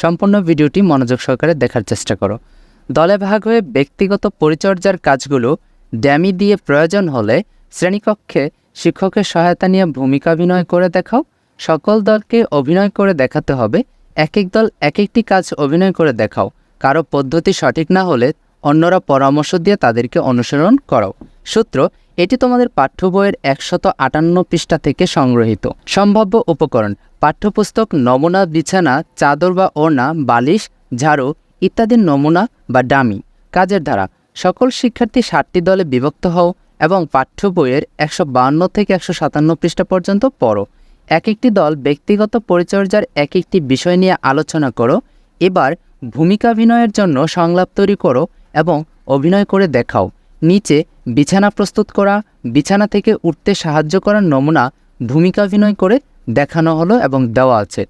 সম্পূর্ণ ভিডিওটি মনোযোগ সহকারে দেখার চেষ্টা করো। দলে ভাগ হয়ে ব্যক্তিগত পরিচর্যার কাজগুলো ড্যামি দিয়ে প্রয়োজন হলে শ্রেণীকক্ষে শিক্ষকের সহায়তা নিয়ে ভূমিকাভিনয় করে দেখাও। সকল দলকে অভিনয় করে দেখাতে হবে। এক এক দল এক একটি কাজ অভিনয় করে দেখাও। কারো পদ্ধতি সঠিক না হলে অন্যরা পরামর্শ দিয়ে তাদেরকে অনুসরণ করাও। সূত্র: এটি তোমাদের পাঠ্য বইয়ের 158 পৃষ্ঠা থেকে সংগ্রহীত। সম্ভাব্য উপকরণ: পাঠ্যপুস্তক, নমুনা বিছানা, চাদর বা ওড়না, বালিশ, ঝাড়ু ইত্যাদির নমুনা বা ডামি। কাজের ধারা: সকল শিক্ষার্থী 7টি দলে বিভক্ত হও এবং পাঠ্য বইয়ের 152 থেকে 157 পৃষ্ঠা পর্যন্ত পড়ো। এক একটি দল ব্যক্তিগত পরিচর্যার এক একটি বিষয় নিয়ে আলোচনা করো। এবার ভূমিকাভিনয়ের জন্য সংলাপ তৈরি করো এবং অভিনয় করে দেখাও। নিচে বিছানা প্রস্তুত করা, বিছানা থেকে উঠতে সাহায্য করার নমুনা ভূমিকাভিনয় করে দেখানো হলো এবং দেওয়া আছে।